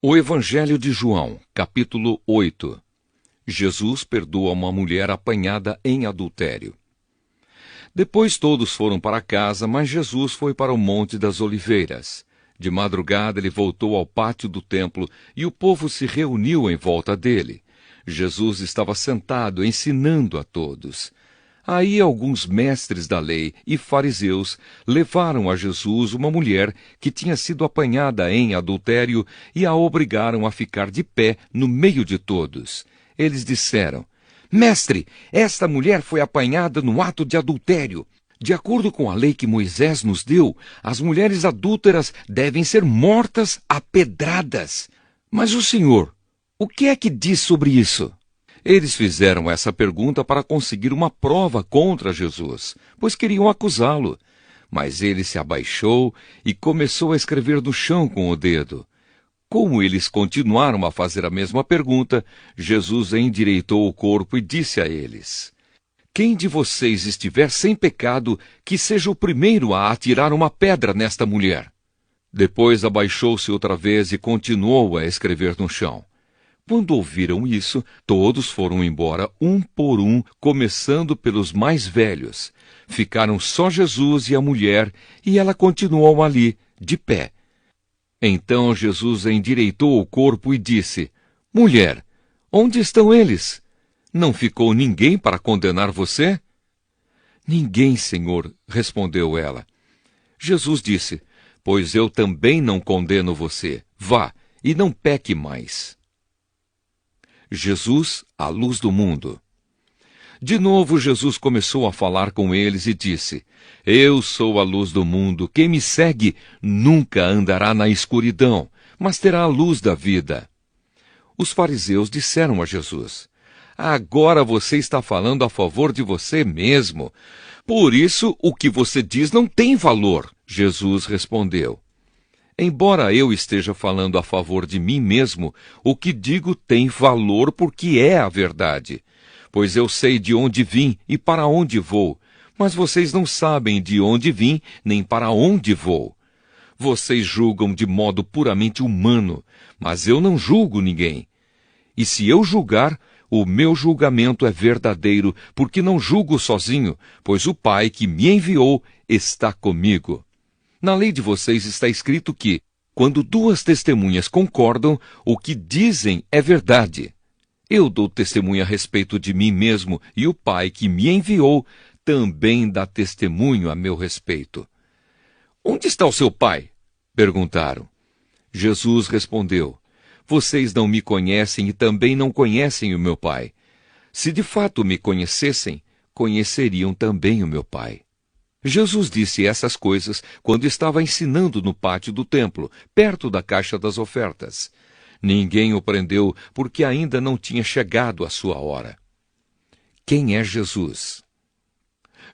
O Evangelho de João, capítulo 8. Jesus perdoa uma mulher apanhada em adultério. Depois todos foram para casa, mas Jesus foi para o Monte das Oliveiras. De madrugada ele voltou ao pátio do templo e o povo se reuniu em volta dele. Jesus estava sentado ensinando a todos. Aí alguns mestres da lei e fariseus levaram a Jesus uma mulher que tinha sido apanhada em adultério e a obrigaram a ficar de pé no meio de todos. Eles disseram: Mestre, esta mulher foi apanhada no ato de adultério. De acordo com a lei que Moisés nos deu, as mulheres adúlteras devem ser mortas a pedradas. Mas o Senhor, o que é que diz sobre isso? Eles fizeram essa pergunta para conseguir uma prova contra Jesus, pois queriam acusá-lo. Mas ele se abaixou e começou a escrever no chão com o dedo. Como eles continuaram a fazer a mesma pergunta, Jesus endireitou o corpo e disse a eles: Quem de vocês estiver sem pecado, que seja o primeiro a atirar uma pedra nesta mulher. Depois abaixou-se outra vez e continuou a escrever no chão. Quando ouviram isso, todos foram embora, um por um, começando pelos mais velhos. Ficaram só Jesus e a mulher, e ela continuou ali, de pé. Então Jesus endireitou o corpo e disse: Mulher, onde estão eles? Não ficou ninguém para condenar você? Ninguém, Senhor, respondeu ela. Jesus disse: Pois eu também não condeno você. Vá, e não peque mais. Jesus, a luz do mundo. De novo Jesus começou a falar com eles e disse: Eu sou a luz do mundo. Quem me segue nunca andará na escuridão, mas terá a luz da vida. Os fariseus disseram a Jesus: Agora você está falando a favor de você mesmo. Por isso, o que você diz não tem valor. Jesus respondeu: Embora eu esteja falando a favor de mim mesmo, o que digo tem valor porque é a verdade. Pois eu sei de onde vim e para onde vou, mas vocês não sabem de onde vim nem para onde vou. Vocês julgam de modo puramente humano, mas eu não julgo ninguém. E se eu julgar, o meu julgamento é verdadeiro, porque não julgo sozinho, pois o Pai que me enviou está comigo. Na lei de vocês está escrito que, quando duas testemunhas concordam, o que dizem é verdade. Eu dou testemunho a respeito de mim mesmo, e o Pai que me enviou também dá testemunho a meu respeito. Onde está o seu pai? Perguntaram. Jesus respondeu: Vocês não me conhecem e também não conhecem o meu Pai. Se de fato me conhecessem, conheceriam também o meu Pai. Jesus disse essas coisas quando estava ensinando no pátio do templo, perto da caixa das ofertas. Ninguém o prendeu porque ainda não tinha chegado a sua hora. Quem é Jesus?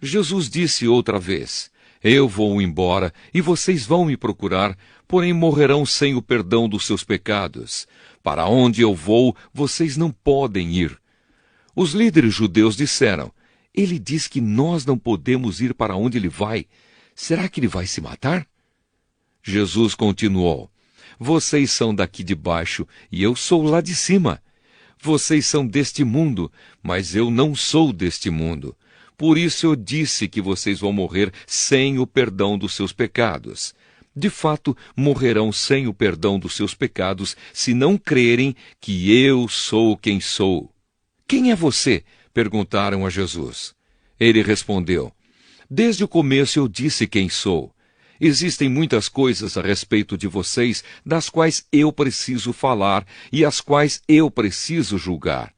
Jesus disse outra vez: Eu vou embora e vocês vão me procurar, porém morrerão sem o perdão dos seus pecados. Para onde eu vou, vocês não podem ir. Os líderes judeus disseram: Ele diz que nós não podemos ir para onde ele vai. Será que ele vai se matar? Jesus continuou: Vocês são daqui de baixo e eu sou lá de cima. Vocês são deste mundo, mas eu não sou deste mundo. Por isso eu disse que vocês vão morrer sem o perdão dos seus pecados. De fato, morrerão sem o perdão dos seus pecados se não crerem que eu sou quem sou. Quem é você? Perguntaram a Jesus. Ele respondeu: Desde o começo eu disse quem sou. Existem muitas coisas a respeito de vocês das quais eu preciso falar e as quais eu preciso julgar.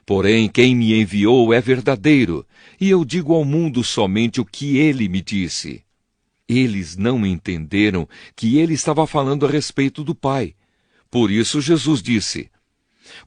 Porém, quem me enviou é verdadeiro, e eu digo ao mundo somente o que ele me disse. Eles não entenderam que ele estava falando a respeito do Pai. Por isso Jesus disse: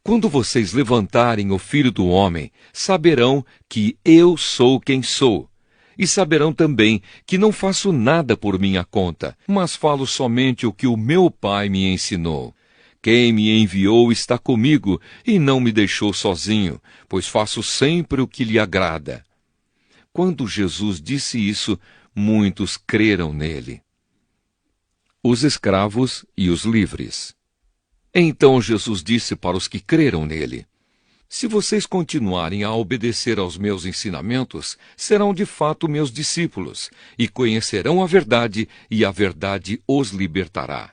Quando vocês levantarem o Filho do Homem, saberão que eu sou quem sou. E saberão também que não faço nada por minha conta, mas falo somente o que o meu Pai me ensinou. Quem me enviou está comigo e não me deixou sozinho, pois faço sempre o que lhe agrada. Quando Jesus disse isso, muitos creram nele. Os escravos e os livres. Então Jesus disse para os que creram nele: Se vocês continuarem a obedecer aos meus ensinamentos, serão de fato meus discípulos, e conhecerão a verdade, e a verdade os libertará.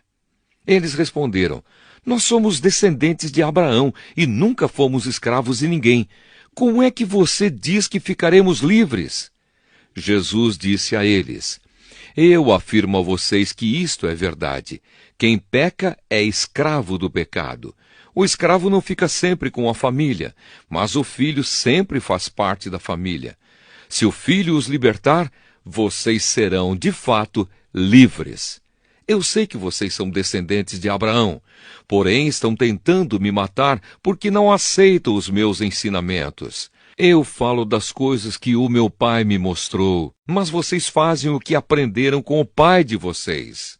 Eles responderam: Nós somos descendentes de Abraão, e nunca fomos escravos de ninguém. Como é que você diz que ficaremos livres? Jesus disse a eles: Eu afirmo a vocês que isto é verdade. Quem peca é escravo do pecado. O escravo não fica sempre com a família, mas o filho sempre faz parte da família. Se o filho os libertar, vocês serão, de fato, livres. Eu sei que vocês são descendentes de Abraão, porém estão tentando me matar porque não aceitam os meus ensinamentos. Eu falo das coisas que o meu pai me mostrou, mas vocês fazem o que aprenderam com o pai de vocês.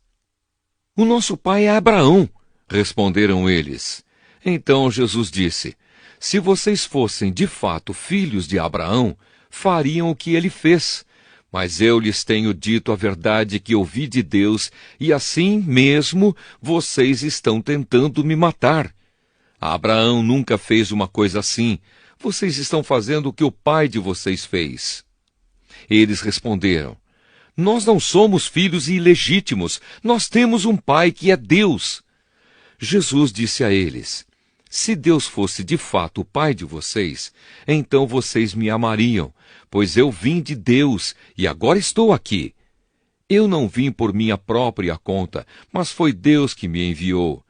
O nosso pai é Abraão, responderam eles. Então Jesus disse: Se vocês fossem de fato filhos de Abraão, fariam o que ele fez. Mas eu lhes tenho dito a verdade que ouvi de Deus, e assim mesmo vocês estão tentando me matar. Abraão nunca fez uma coisa assim. Vocês estão fazendo o que o pai de vocês fez. Eles responderam: Nós não somos filhos ilegítimos. Nós temos um pai que é Deus. Jesus disse a eles: Se Deus fosse de fato o pai de vocês, então vocês me amariam, pois eu vim de Deus e agora estou aqui. Eu não vim por minha própria conta, mas foi Deus que me enviou.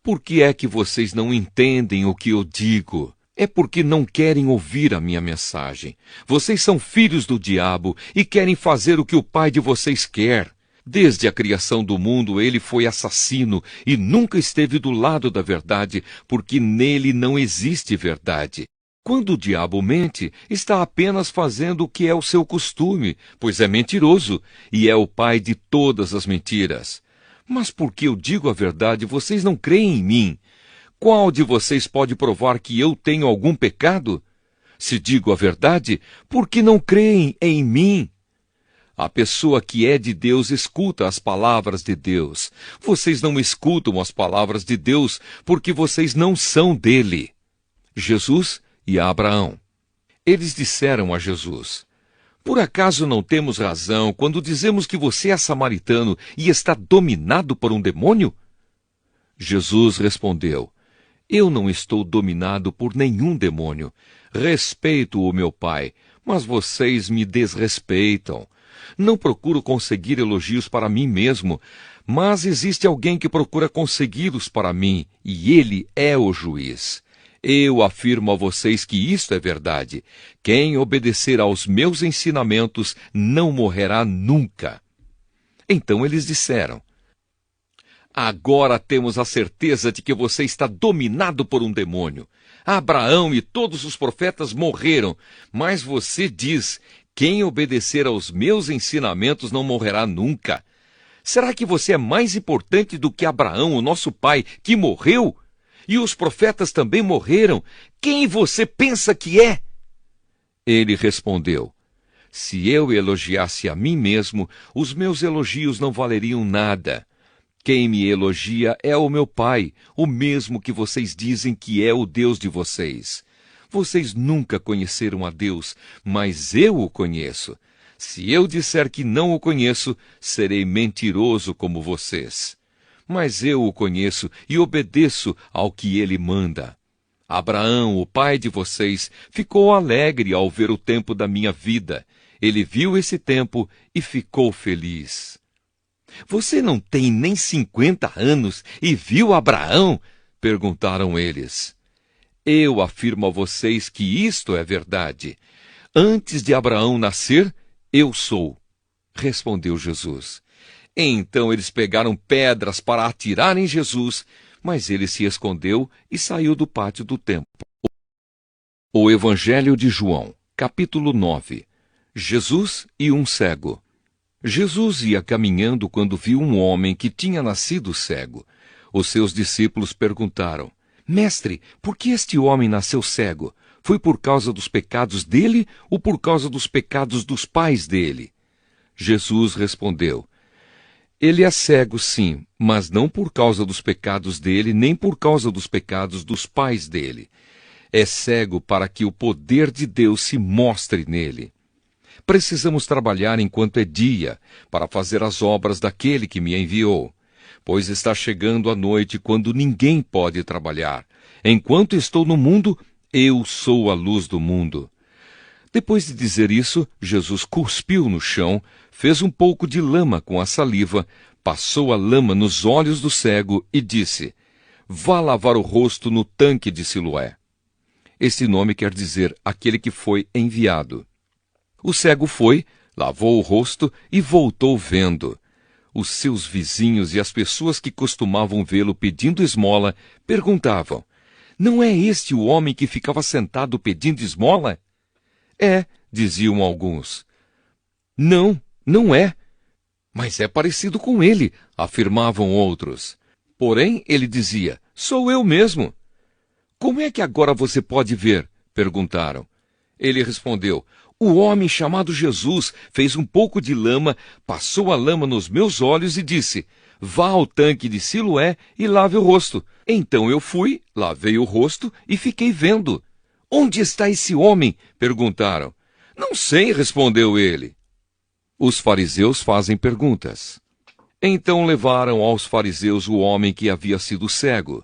Por que é que vocês não entendem o que eu digo? É porque não querem ouvir a minha mensagem. Vocês são filhos do diabo e querem fazer o que o pai de vocês quer. Desde a criação do mundo ele foi assassino e nunca esteve do lado da verdade, porque nele não existe verdade. Quando o diabo mente, está apenas fazendo o que é o seu costume, pois é mentiroso e é o pai de todas as mentiras. Mas porque eu digo a verdade, vocês não creem em mim. Qual de vocês pode provar que eu tenho algum pecado? Se digo a verdade, por que não creem em mim? A pessoa que é de Deus escuta as palavras de Deus. Vocês não escutam as palavras de Deus porque vocês não são dele. Jesus e Abraão. Eles disseram a Jesus: Por acaso não temos razão quando dizemos que você é samaritano e está dominado por um demônio? Jesus respondeu: Eu não estou dominado por nenhum demônio. Respeito o meu Pai, mas vocês me desrespeitam. Não procuro conseguir elogios para mim mesmo, mas existe alguém que procura consegui-los para mim, e ele é o juiz. Eu afirmo a vocês que isto é verdade. Quem obedecer aos meus ensinamentos não morrerá nunca. Então eles disseram: Agora temos a certeza de que você está dominado por um demônio. Abraão e todos os profetas morreram, mas você diz: Quem obedecer aos meus ensinamentos não morrerá nunca. Será que você é mais importante do que Abraão, o nosso pai, que morreu? E os profetas também morreram. Quem você pensa que é? Ele respondeu: Se eu elogiasse a mim mesmo, os meus elogios não valeriam nada. Quem me elogia é o meu Pai, o mesmo que vocês dizem que é o Deus de vocês. Vocês nunca conheceram a Deus, mas eu o conheço. Se eu disser que não o conheço, serei mentiroso como vocês. Mas eu o conheço e obedeço ao que ele manda. Abraão, o pai de vocês, ficou alegre ao ver o tempo da minha vida. Ele viu esse tempo e ficou feliz. Você não tem nem 50 anos e viu Abraão? Perguntaram eles. Eu afirmo a vocês que isto é verdade. Antes de Abraão nascer, eu sou, respondeu Jesus. Então eles pegaram pedras para atirar em Jesus, mas ele se escondeu e saiu do pátio do templo. O Evangelho de João, capítulo 9. Jesus e um cego. Jesus ia caminhando quando viu um homem que tinha nascido cego. Os seus discípulos perguntaram: Mestre, por que este homem nasceu cego? Foi por causa dos pecados dele ou por causa dos pecados dos pais dele? Jesus respondeu: Ele é cego, sim, mas não por causa dos pecados dele, nem por causa dos pecados dos pais dele. É cego para que o poder de Deus se mostre nele. Precisamos trabalhar enquanto é dia, para fazer as obras daquele que me enviou. Pois está chegando a noite quando ninguém pode trabalhar. Enquanto estou no mundo, eu sou a luz do mundo. Depois de dizer isso, Jesus cuspiu no chão, fez um pouco de lama com a saliva, passou a lama nos olhos do cego e disse: Vá lavar o rosto no tanque de Siloé. Esse nome quer dizer aquele que foi enviado. O cego foi, lavou o rosto e voltou vendo. Os seus vizinhos e as pessoas que costumavam vê-lo pedindo esmola perguntavam: Não é este o homem que ficava sentado pedindo esmola? É, diziam alguns. Não, não é. Mas é parecido com ele, afirmavam outros. Porém, ele dizia: Sou eu mesmo. Como é que agora você pode ver? Perguntaram. Ele respondeu: O homem chamado Jesus fez um pouco de lama, passou a lama nos meus olhos e disse: Vá ao tanque de Siloé e lave o rosto. Então eu fui, lavei o rosto e fiquei vendo. Onde está esse homem? Perguntaram. Não sei, respondeu ele. Os fariseus fazem perguntas. Então levaram aos fariseus o homem que havia sido cego.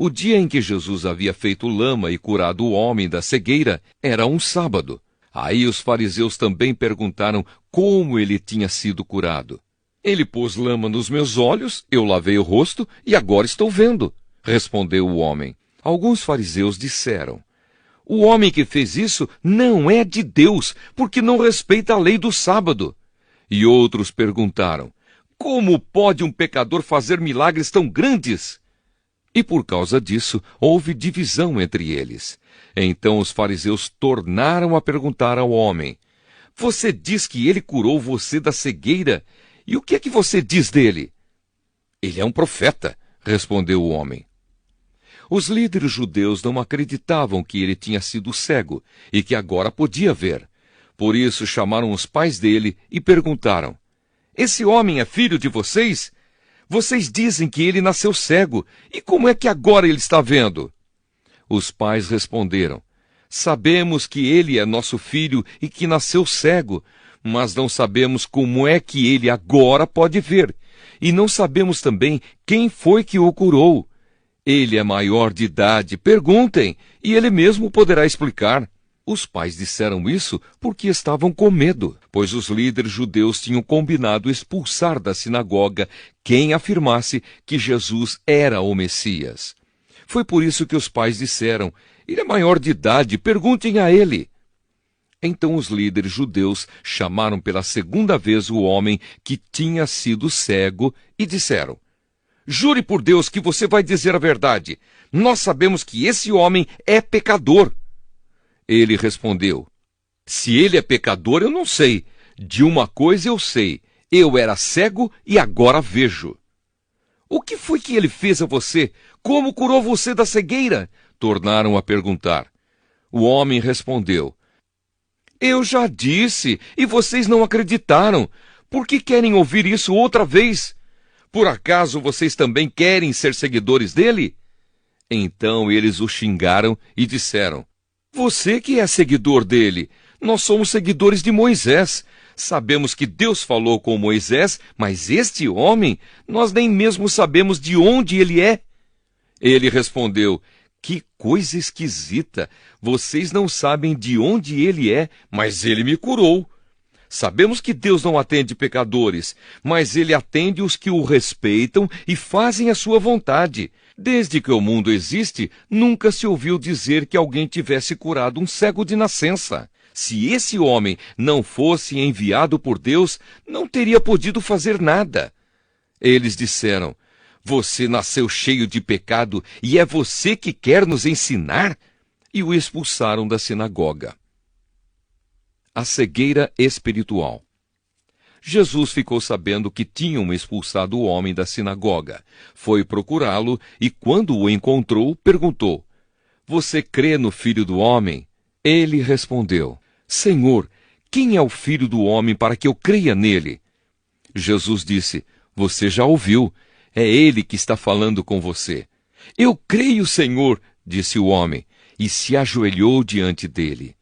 O dia em que Jesus havia feito lama e curado o homem da cegueira era um sábado. Aí os fariseus também perguntaram como ele tinha sido curado. Ele pôs lama nos meus olhos, eu lavei o rosto e agora estou vendo, respondeu o homem. Alguns fariseus disseram: O homem que fez isso não é de Deus, porque não respeita a lei do sábado. E outros perguntaram: Como pode um pecador fazer milagres tão grandes? E por causa disso, houve divisão entre eles. Então os fariseus tornaram a perguntar ao homem: Você diz que ele curou você da cegueira? E o que é que você diz dele? Ele é um profeta, respondeu o homem. Os líderes judeus não acreditavam que ele tinha sido cego e que agora podia ver. Por isso chamaram os pais dele e perguntaram: Esse homem é filho de vocês? Vocês dizem que ele nasceu cego. E como é que agora ele está vendo? Os pais responderam: Sabemos que ele é nosso filho e que nasceu cego, mas não sabemos como é que ele agora pode ver. E não sabemos também quem foi que o curou. Ele é maior de idade, perguntem, e ele mesmo poderá explicar. Os pais disseram isso porque estavam com medo, pois os líderes judeus tinham combinado expulsar da sinagoga quem afirmasse que Jesus era o Messias. Foi por isso que os pais disseram: Ele é maior de idade, perguntem a ele. Então os líderes judeus chamaram pela segunda vez o homem que tinha sido cego e disseram: Jure por Deus que você vai dizer a verdade. Nós sabemos que esse homem é pecador. Ele respondeu: Se ele é pecador, eu não sei. De uma coisa eu sei: eu era cego e agora vejo. O que foi que ele fez a você? Como curou você da cegueira? Tornaram a perguntar. O homem respondeu: Eu já disse, e vocês não acreditaram. Por que querem ouvir isso outra vez? Por acaso vocês também querem ser seguidores dele? Então eles o xingaram e disseram: Você que é seguidor dele, nós somos seguidores de Moisés. Sabemos que Deus falou com Moisés, mas este homem, nós nem mesmo sabemos de onde ele é. Ele respondeu: Que coisa esquisita! Vocês não sabem de onde ele é, mas ele me curou. Sabemos que Deus não atende pecadores, mas ele atende os que o respeitam e fazem a sua vontade. Desde que o mundo existe, nunca se ouviu dizer que alguém tivesse curado um cego de nascença. Se esse homem não fosse enviado por Deus, não teria podido fazer nada. Eles disseram: Você nasceu cheio de pecado e é você que quer nos ensinar? E o expulsaram da sinagoga. A cegueira espiritual. Jesus ficou sabendo que tinham expulsado o homem da sinagoga. Foi procurá-lo e, quando o encontrou, perguntou: Você crê no Filho do Homem? Ele respondeu: Senhor, quem é o Filho do Homem para que eu creia nele? Jesus disse: Você já ouviu. É ele que está falando com você. Eu creio, Senhor, disse o homem, e se ajoelhou diante dele.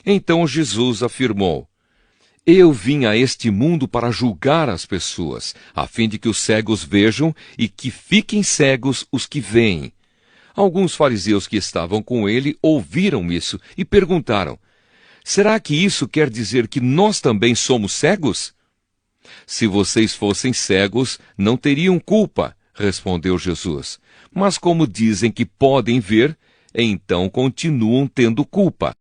Então Jesus afirmou: Eu vim a este mundo para julgar as pessoas, a fim de que os cegos vejam e que fiquem cegos os que veem. Alguns fariseus que estavam com ele ouviram isso e perguntaram: Será que isso quer dizer que nós também somos cegos? Se vocês fossem cegos, não teriam culpa, respondeu Jesus. Mas como dizem que podem ver, então continuam tendo culpa.